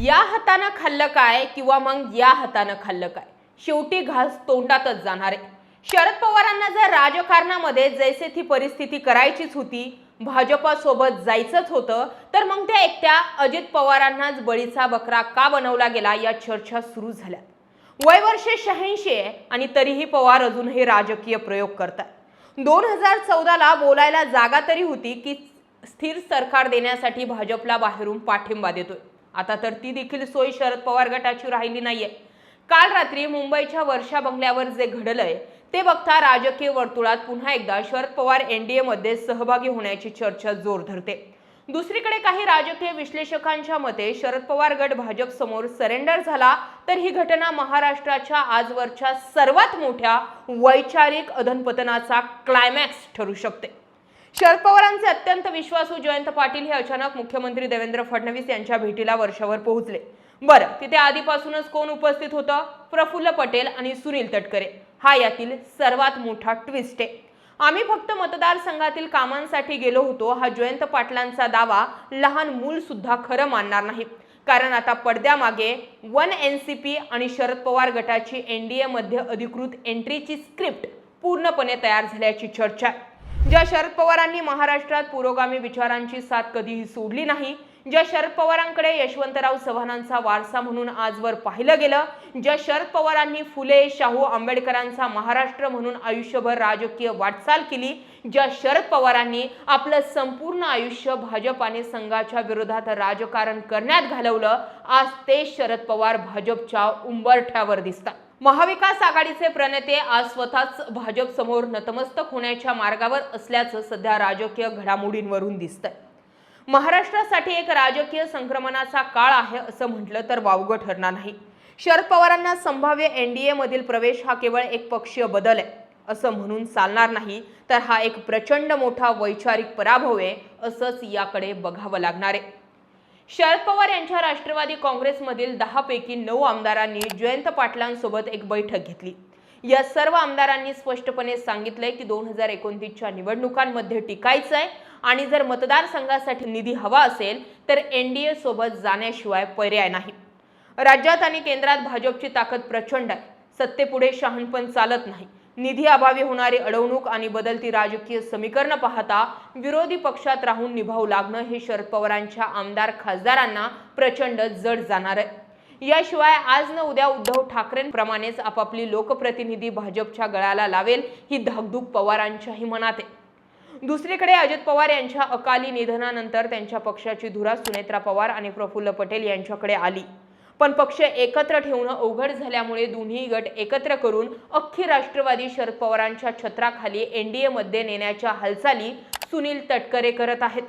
या हातानं खाल्लं काय किंवा मग या हातानं खाल्लं काय, शेवटी घास तोंडातच जाणार आहे। शरद पवारांना जर राजकारणामध्ये जैसे ती परिस्थिती करायचीच होती, भाजपासोबत जायचंच होतं, तर मग त्या एकट्या अजित पवारांनाच बळीचा बकरा का बनवला गेला या चर्चा सुरू झाल्या। वय वर्ष 86 आहे आणि तरीही पवार अजूनही राजकीय प्रयोग करतात। 2014ला बोलायला जागा तरी होती की स्थिर सरकार देण्यासाठी भाजपला बाहेरून पाठिंबा देतोय। आता तर ती देखील सोय शरद पवार गटाची राहिली नाहीये। काल रात्री मुंबईच्या वर्षा बंगल्यावर जे घडलंय ते बघता राजकीय वर्तुळात पुन्हा एकदा शरद पवार एनडीए मध्ये सहभागी होण्याची चर्चा जोर धरते। दुसरीकडे काही राजकीय विश्लेषकांच्या मते शरद पवार गट भाजप समोर सरेंडर झाला तर ही घटना महाराष्ट्राच्या आजवरच्या सर्वात मोठ्या वैचारिक अधनपतनाचा क्लायमॅक्स ठरू शकते। शरद पवारांचे अत्यंत विश्वासू जयंत पाटील हे अचानक मुख्यमंत्री देवेंद्र फडणवीस यांच्या भेटीला वर्षावर पोहोचले। बरं, तिथे आधीपासूनच कोण उपस्थित होतं? प्रफुल्ल पटेल आणि सुनील तटकरे। हा यातील सर्वात मोठा ट्विस्ट आहे। आम्ही फक्त मतदारसंघातील कामांसाठी गेलो होतो हा जयंत पाटलांचा दावा लहान मूल सुद्धा खरं मानणार नाही। कारण आता पडद्यामागे वन एनसीपी आणि शरद पवार गटाची एनडीए मध्ये अधिकृत एंट्रीची स्क्रिप्ट पूर्णपणे तयार झाल्याची चर्चा आहे। ज्या शरद पवारांनी महाराष्ट्रात पुरोगामी विचारांची साथ कधीही सोडली नाही, ज्या शरद पवारांकडे यशवंतराव चव्हाणांचा वारसा म्हणून आजवर पाहिलं गेलं, ज्या शरद पवारांनी फुले शाहू आंबेडकरांचा महाराष्ट्र म्हणून आयुष्यभर राजकीय वाटचाल केली, ज्या शरद पवारांनी आपलं संपूर्ण आयुष्य भाजप आणि संघाच्या विरोधात राजकारण करण्यात घालवलं, आज ते शरद पवार भाजपच्या उंबरठ्यावर दिसतात। महाविकास आघाडीचे प्रणेते आज स्वतःच भाजप समोर नतमस्तक होण्याच्या मार्गावर असल्याचं सध्या राजकीय घडामोडींवरून दिसतंय। महाराष्ट्रासाठी एक राजकीय संक्रमणाचा काळ आहे असं म्हटलं तर वावगं ठरणार नाही। शरद पवारांना संभाव्य एनडीए मधील प्रवेश हा केवळ एक पक्षीय बदल आहे असं म्हणून चालणार नाही, तर हा एक प्रचंड मोठा वैचारिक पराभव आहे असंच याकडे बघावं लागणार आहे। शरद पवार यांच्या राष्ट्रवादी काँग्रेसमधील 10 पैकी 9 आमदारांनी जयंत पाटलांसोबत एक बैठक घेतली। या सर्व आमदारांनी स्पष्टपणे सांगितलंय की 2029च्या निवडणुकांमध्ये टिकायचंय आणि जर मतदारसंघासाठी निधी हवा असेल तर एनडीए सोबत जाण्याशिवाय पर्याय नाही। राज्यात आणि केंद्रात भाजपची ताकद प्रचंड आहे। सत्तेपुढे शहाणपण चालत नाही। निधी अभावी होणारी अडवणूक आणि बदलती राजकीय समीकरण पाहता विरोधी पक्षात राहून निभावू लागणं हे शरद पवारांच्या आमदार खासदारांना प्रचंड जड जाणार आहे। याशिवाय आज न उद्या उद्धव ठाकरेंप्रमाणेच आपापली लोकप्रतिनिधी भाजपच्या गळाला लावेल ही धाकधूक पवारांच्याही मनात आहे। दुसरीकडे अजित पवार यांच्या अकाली निधनानंतर त्यांच्या पक्षाची धुरा सुनेत्रा पवार आणि प्रफुल्ल पटेल यांच्याकडे आली, पण पक्ष एकत्र ठेवणं अवघड झाल्यामुळे दोन्ही गट एकत्र करून अख्खी राष्ट्रवादी शरद पवारांच्या छत्राखाली एनडीए मध्ये नेण्याच्या हालचाली सुनील तटकरे करत आहेत।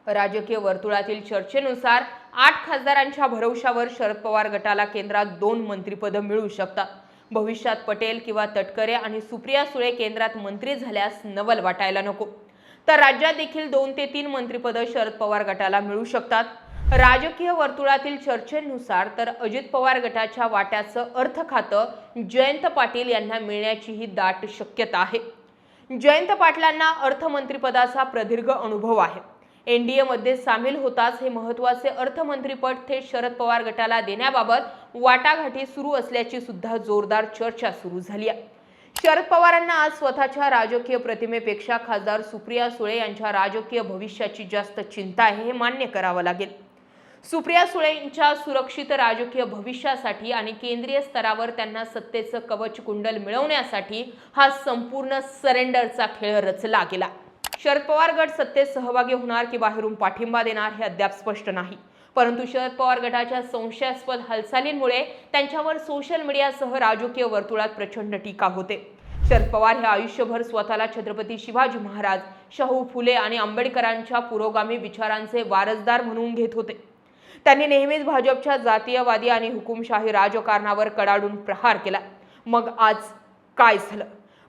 राजकीय वर्तुळातील चर्चेनुसार 8 खासदारांच्या भरवशावर शरद पवार गटाला केंद्रात 2 मंत्रिपद मिळू शकतात। भविष्यात पटेल किंवा तटकरे आणि सुप्रिया सुळे केंद्रात मंत्री झाल्यास नवल वाटायला नको, तर राज्यात देखील 2 ते 3 मंत्रिपद शरद पवार गटाला मिळू शकतात। राजकीय वर्तुळातील चर्चेनुसार तर अजित पवार गटाच्या वाट्याचं अर्थ खातं जयंत पाटील यांना मिळण्याचीही दाट शक्यता आहे। जयंत पाटलांना अर्थमंत्रीपदाचा प्रदीर्घ अनुभव आहे। एनडीए मध्ये सामील होताच हे महत्त्वाचे अर्थमंत्रीपद थेट शरद पवार गटाला देण्याबाबत वाटाघाटी सुरू असल्याची सुद्धा जोरदार चर्चा सुरू झाली आहे। शरद पवारांना आज स्वतःच्या राजकीय प्रतिमेपेक्षा खासदार सुप्रिया सुळे यांच्या राजकीय भविष्याची जास्त चिंता आहे हे मान्य करावं लागेल। सुप्रिया सुळेंच्या सुरक्षित राजकीय भविष्यासाठी आणि केंद्रीय स्तरावर त्यांना सत्तेचं कवच कुंडल मिळवण्यासाठी हा संपूर्ण सरेंडरचा खेळ रचला गेला। शरद पवार गट सत्तेत सहभागी होणार की बाहेरून पाठिंबा देणार हे अद्याप स्पष्ट नाही, परंतु शरद पवार गटाच्या संशयास्पद हालचालींमुळे त्यांच्यावर सोशल मीडियासह राजकीय वर्तुळात प्रचंड टीका होते। शरद पवार हे आयुष्यभर स्वतःला छत्रपती शिवाजी महाराज, शाहू फुले आणि आंबेडकरांच्या पुरोगामी विचारांचे वारसदार म्हणून घेत होते। त्यांनी नेहमीच भाजपच्या जातीयवादी आणि हुकुमशाही राजकारणावर कडाडून प्रहार केला। मग आज काय झालं?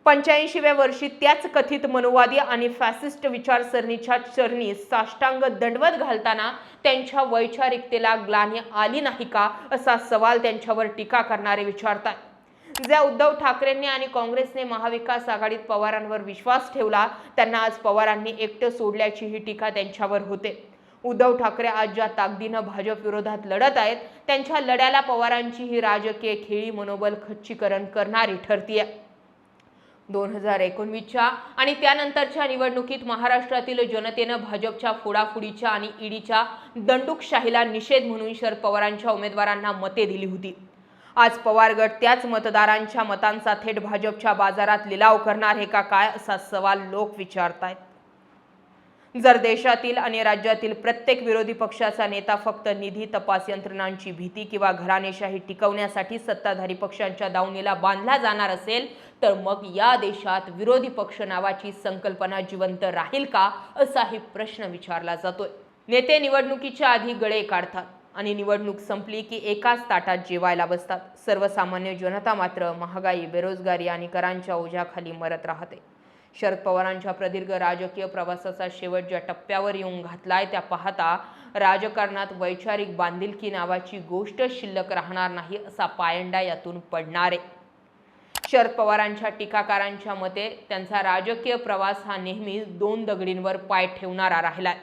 85व्या वर्षी त्याच कथित मनोवादी आणि फॅसिस्ट विचारसरणीच्या चरणी साष्टांग दंडवत घालताना त्यांच्या वैचारिकतेला ग्लानी आली नाही का असा सवाल त्यांच्यावर टीका करणारे विचारतात। ज्या उद्धव ठाकरेंनी आणि काँग्रेसने महाविकास आघाडीत पवारांवर विश्वास ठेवला त्यांना आज पवारांनी एकटं सोडल्याची ही टीका त्यांच्यावर होते। उद्धव ठाकरे आज ज्या ताकदीनं भाजप विरोधात लढत आहेत, त्यांच्या लढ्याला पवारांची ही राजकीय खेळी मनोबल खच्चीकरण करणारी ठरतीये. 2019च्या आणि त्यानंतरच्या निवडणुकीत महाराष्ट्रातील जनतेनं भाजपच्या फोडाफोडीच्या आणि ईडीच्या दंडुकशाहीला निषेध म्हणून शरद पवारांच्या उमेदवारांना मते दिली होती. आज पवार गट त्याच मतदारांच्या मतांचा थेट भाजपच्या बाजारात लिलाव करणार आहे का काय, असा सवाल लोक विचारतायत. जर देशातील आणि राज्यातील प्रत्येक विरोधी पक्षाचा नेता फक्त निधी, तपास यंत्रणांची भीती किंवा घराणेशाही टिकवण्यासाठी सत्ताधारी पक्षांच्या दावणीला बांधला जाणार असेल, तर मग या देशात विरोधी पक्ष नावाची संकल्पना जिवंत राहील का, असाही प्रश्न विचारला जातोय. नेते निवडणुकीच्या आधी गळे काढतात आणि निवडणूक संपली की एकाच ताटात जेवायला बसतात. सर्वसामान्य जनता मात्र महागाई, बेरोजगारी आणि करांच्या ओझ्याखाली मरत राहते. शरद पवारांच्या प्रदीर्घ राजकीय प्रवासाचा शेवट ज्या टप्प्यावर येऊन घातलाय, त्या पाहता राजकारणात वैचारिक बांधिलकी नावाची गोष्ट शिल्लक राहणार नाही, असा पायंडा यातून पडणार आहे. शरद पवारांच्या टीकाकारांच्या मते त्यांचा राजकीय प्रवास हा नेहमी दोन दगडींवर पाय ठेवणारा राहिलाय.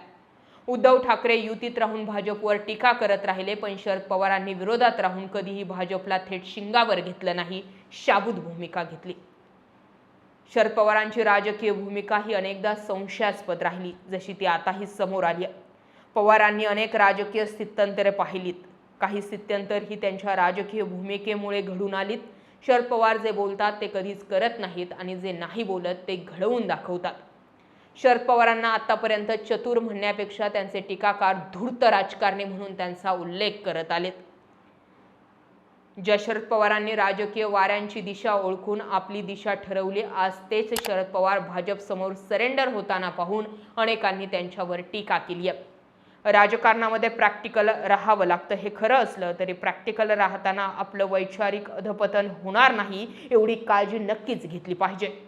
उद्धव ठाकरे युतीत राहून भाजपवर टीका करत राहिले, पण शरद पवारांनी विरोधात राहून कधीही भाजपला थेट शिंगावर घेतलं नाही, शाबूत भूमिका घेतली. शरद पवारांची राजकीय भूमिका ही अनेकदा संशयास्पद राहिली, जशी ती आताही समोर आली. पवारांनी अनेक राजकीय स्थित्यंतरे पाहिलीत. काही स्थित्यंतर ही त्यांच्या राजकीय भूमिकेमुळे घडून आलीत. शरद पवार जे बोलतात ते कधीच करत नाहीत आणि जे नाही बोलत ते घडवून दाखवतात. शरद पवारांना आतापर्यंत चतुर म्हणण्यापेक्षा त्यांचे टीकाकार धूर्त राजकारणी म्हणून त्यांचा उल्लेख करत आलेत. ज्या शरद पवारांनी राजकीय वाऱ्यांची दिशा ओळखून आपली दिशा ठरवली, आज तेच शरद पवार भाजप समोर सरेंडर होताना पाहून अनेकांनी त्यांच्यावर टीका केली आहे. राजकारणामध्ये प्रॅक्टिकल राहावं लागतं हे खरं असलं तरी प्रॅक्टिकल राहताना आपलं वैचारिक अधपतन होणार नाही, एवढी काळजी नक्कीच घेतली पाहिजे.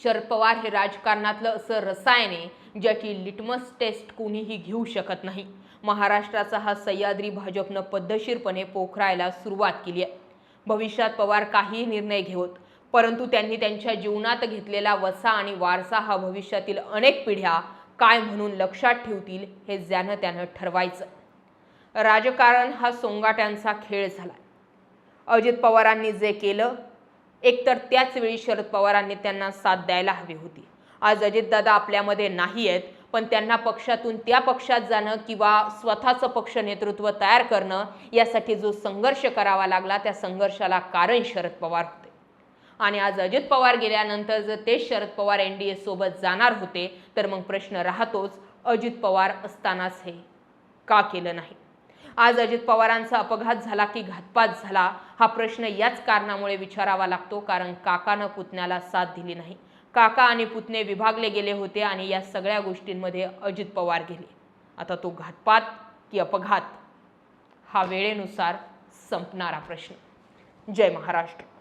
शरद पवार हे राजकारणातलं असं रसायन आहे ज्याची लिटमस टेस्ट कोणीही घेऊ शकत नाही. महाराष्ट्राचा हा सह्याद्री भाजपनं पद्धतशीरपणे पोखरायला सुरुवात केली आहे. भविष्यात पवार काही निर्णय घेवत, परंतु त्यांनी त्यांच्या जीवनात घेतलेला वसा आणि वारसा हा भविष्यातील अनेक पिढ्या काय म्हणून लक्षात ठेवतील हे ज्यानं त्यानं ठरवायचं. राजकारण हा सोंगाट्यांचा खेळ झाला. अजित पवारांनी जे केलं, एकतर त्याच वेळी शरद पवारांनी त्यांना साथ द्यायला हवी होती. आज अजितदादा आपल्यामध्ये नाही आहेत, पण त्यांना पक्षातून त्या पक्षात जाणं किंवा स्वतःचं पक्ष नेतृत्व तयार करणं यासाठी जो संघर्ष करावा लागला, त्या संघर्षाला कारण शरद पवार होते. आणि आज अजित पवार गेल्यानंतर जर तेच शरद पवार NDA सोबत जाणार होते, तर मग प्रश्न राहतोच, अजित पवार असतानाच हे का केलं नाही. आज अजित पवारांचा अपघात झाला की घातपात झाला, हा प्रश्न याच कारणामुळे विचारावा लागतो, कारण काकानं पुतण्याला साथ दिली नाही. काका आणि पुतणे विभागले गेले होते आणि या सगळ्या गोष्टींमध्ये अजित पवार गेले. आता तो घातपात की अपघात हा वेळेनुसार संपणारा प्रश्न. जय महाराष्ट्र.